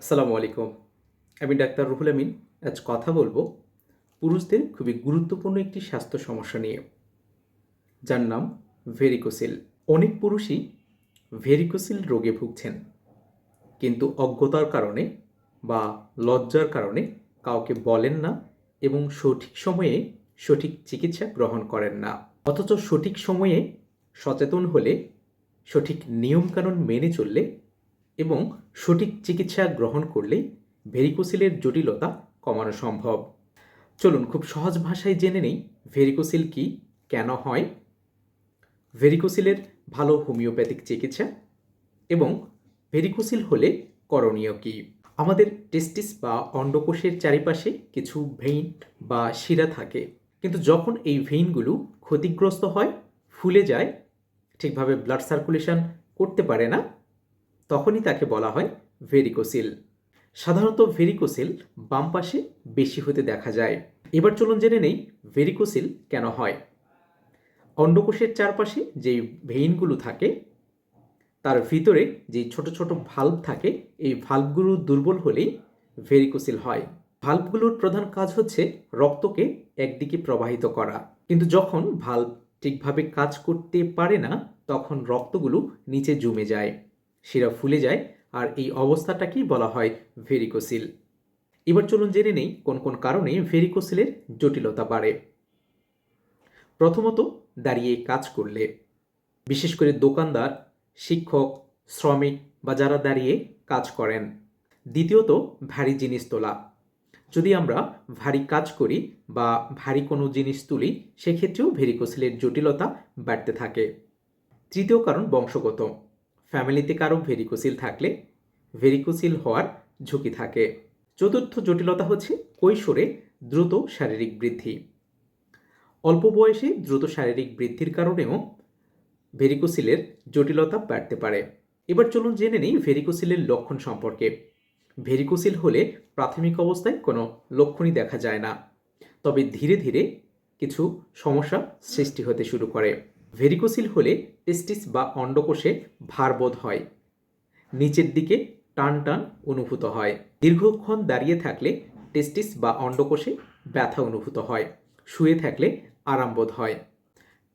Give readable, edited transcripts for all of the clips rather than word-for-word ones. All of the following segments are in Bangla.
আসসালামু আলাইকুম। আমি ডাক্তার রুহুল আমিন। আজ কথা বলবো পুরুষদের খুবই গুরুত্বপূর্ণ একটি স্বাস্থ্য সমস্যা নিয়ে, যার নাম ভেরিকোসিল। অনেক পুরুষই ভেরিকোসিল রোগে ভুগছেন, কিন্তু অজ্ঞতার কারণে বা লজ্জার কারণে কাউকে বলেন না এবং সঠিক সময়ে সঠিক চিকিৎসা গ্রহণ করেন না। অথচ সঠিক সময়ে সচেতন হলে, সঠিক নিয়মকানুন মেনে চললে এবং সঠিক চিকিৎসা গ্রহণ করলেই ভেরিকোসিলের জটিলতা কমানো সম্ভব। চলুন খুব সহজ ভাষায় জেনে নেই ভেরিকোসিল কি, কেন হয়, ভেরিকোসিলের ভালো হোমিওপ্যাথিক চিকিৎসা এবং ভেরিকোসিল হলে করণীয় কি। আমাদের টেস্টিস বা অন্ডকোষের চারিপাশে কিছু ভেইন বা শিরা থাকে, কিন্তু যখন এই ভেইনগুলো ক্ষতিগ্রস্ত হয়, ফুলে যায়, ঠিকভাবে ব্লাড সার্কুলেশন করতে পারে না, তখনই তাকে বলা হয় ভেরিকোসিল। সাধারণত ভেরিকোসিল বাম পাশে বেশি হতে দেখা যায়। এবার চলুন জেনে নেই ভেরিকোসিল কেন হয়। অন্ডকোষের চারপাশে যেই ভেইনগুলো থাকে, তার ভিতরে যেই ছোট ছোট ভাল্ব থাকে, এই ভাল্বগুলো দুর্বল হলেই ভেরিকোসিল হয়। ভাল্বগুলোর প্রধান কাজ হচ্ছে রক্তকে একদিকে প্রবাহিত করা, কিন্তু যখন ভাল্ব ঠিকভাবে কাজ করতে পারে না, তখন রক্তগুলো নিচে জমে যায়, শিরা ফুলে যায়, আর এই অবস্থাটাকেই বলা হয় ভেরিকোসিল। এবার চলুন জেনে নেই কোন কোন কারণে ভেরিকোসিলের জটিলতা বাড়ে। প্রথমত, দাঁড়িয়ে কাজ করলে, বিশেষ করে দোকানদার, শিক্ষক, শ্রমিক বা যারা দাঁড়িয়ে কাজ করেন। দ্বিতীয়ত, ভারী জিনিস তোলা, যদি আমরা ভারী কাজ করি বা ভারী কোনো জিনিস তুলি, সেক্ষেত্রেও ভেরিকোসিলের জটিলতা বাড়তে থাকে। তৃতীয় কারণ বংশগত, ফ্যামিলিতে কারো ভেরিকোসিল থাকলে ভেরিকোসিল হওয়ার ঝুঁকি থাকে। চতুর্থ জটিলতা হচ্ছে কৈশোরে দ্রুত শারীরিক বৃদ্ধি, অল্প বয়সে দ্রুত শারীরিক বৃদ্ধির কারণেও ভেরিকোসিলের জটিলতা বাড়তে পারে। এবার চলুন জেনে নেই ভেরিকোসিলের লক্ষণ সম্পর্কে। ভেরিকোসিল হলে প্রাথমিক অবস্থায় কোনো লক্ষণই দেখা যায় না, তবে ধীরে ধীরে কিছু সমস্যা সৃষ্টি হতে শুরু করে। ভেরিকোসিল হলে টেস্টিস বা অন্ডকোষে ভারবোধ হয়, নিচের দিকে টান টান অনুভূত হয়। দীর্ঘক্ষণ দাঁড়িয়ে থাকলে টেস্টিস বা অন্ডকোষে ব্যথা অনুভূত হয়, শুয়ে থাকলে আরামবোধ হয়।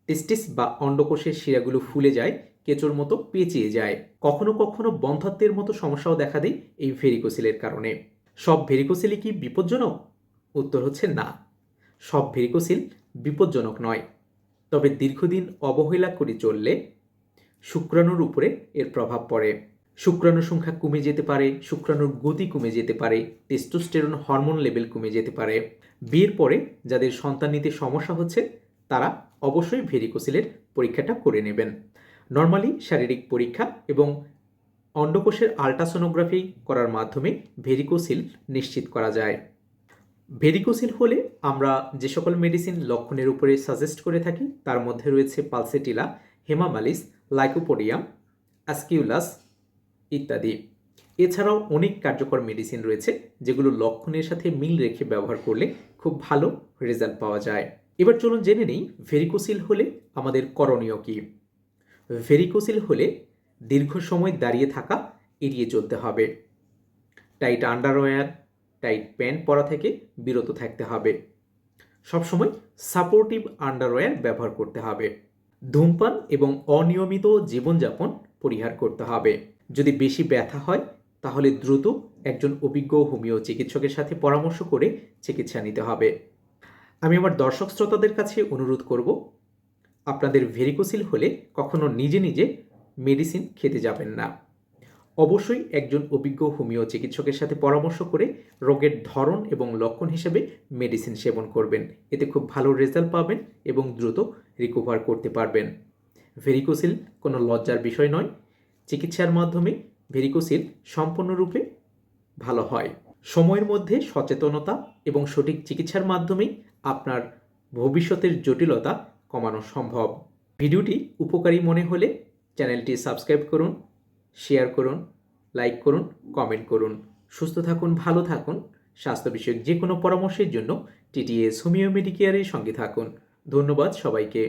টেস্টিস বা অন্ডকোষের শিরাগুলো ফুলে যায়, কেঁচোর মতো পেঁচিয়ে যায়। কখনো কখনো বন্ধ্যাত্বের মতো সমস্যাও দেখা দেয় এই ভেরিকোসিলের কারণে। সব ভেরিকোসিলই কি বিপজ্জনক? উত্তর হচ্ছে না, সব ভেরিকোসিল বিপজ্জনক নয়। তবে দীর্ঘদিন অবহেলা করে চললে শুক্রাণুর উপরে এর প্রভাব পড়ে। শুক্রাণুর সংখ্যা কমে যেতে পারে, শুক্রাণুর গতি কমে যেতে পারে, টেস্টোস্টেরন হরমোন লেভেল কমে যেতে পারে। বিয়ের পরে যাদের সন্তান নিতে সমস্যা হচ্ছে, তারা অবশ্যই ভেরিকোসিলের পরীক্ষাটা করে নেবেন। নর্মালি শারীরিক পরীক্ষা এবং অন্ডকোষের আল্ট্রাসোনোগ্রাফি করার মাধ্যমে ভেরিকোসিল নিশ্চিত করা যায়। ভেরিকোসিল হলে আমরা যে সকল মেডিসিন লক্ষণের উপরে সাজেস্ট করে থাকি, তার মধ্যে রয়েছে পালসেটিলা, হেমামালিস, লাইকোপোডিয়াম, অ্যাসকিউলাস ইত্যাদি। এছাড়াও অনেক কার্যকর মেডিসিন রয়েছে, যেগুলো লক্ষণের সাথে মিল রেখে ব্যবহার করলে খুব ভালো রেজাল্ট পাওয়া যায়। এবার চলুন জেনে নিই ভেরিকোসিল হলে আমাদের করণীয় কি। ভেরিকোসিল হলে দীর্ঘ সময় দাঁড়িয়ে থাকা এড়িয়ে চলতে হবে। টাইট আন্ডারওয়্যার, টাইট প্যান্ট পরা থেকে বিরত থাকতে হবে। সবসময় সাপোর্টিভ আন্ডারওয়্যার ব্যবহার করতে হবে। ধূমপান এবং অনিয়মিত জীবনযাপন পরিহার করতে হবে। যদি বেশি ব্যথা হয়, তাহলে দ্রুত একজন অভিজ্ঞ হোমিও চিকিৎসকের সাথে পরামর্শ করে চিকিৎসা নিতে হবে। আমি আমার দর্শক শ্রোতাদের কাছে অনুরোধ করব, আপনাদের ভেরিকোসিল হলে কখনো নিজে নিজে মেডিসিন খেতে যাবেন না। অবশ্যই একজন অভিজ্ঞ হোমিও চিকিৎসকের সাথে পরামর্শ করে রোগের ধরন এবং লক্ষণ হিসেবে মেডিসিন সেবন করবেন। এতে খুব ভালো রেজাল্ট পাবেন এবং দ্রুত রিকভার করতে পারবেন। ভেরিকোসিল কোনো লজ্জার বিষয় নয়, চিকিৎসার মাধ্যমে ভেরিকোসিল সম্পূর্ণরূপে ভালো হয়। সময়ের মধ্যে সচেতনতা এবং সঠিক চিকিৎসার মাধ্যমেই আপনার ভবিষ্যতের জটিলতা কমানো সম্ভব। ভিডিওটি উপকারী মনে হলে চ্যানেলটি সাবস্ক্রাইব করুন, শেয়ার করুন, লাইক করুন, কমেন্ট করুন। সুস্থ থাকুন, ভালো থাকুন। স্বাস্থ্য বিষয়ক যে কোনো পরামর্শের জন্য টিটিএস হোমিও মেডিকেয়ারের সঙ্গে থাকুন। ধন্যবাদ সবাইকে।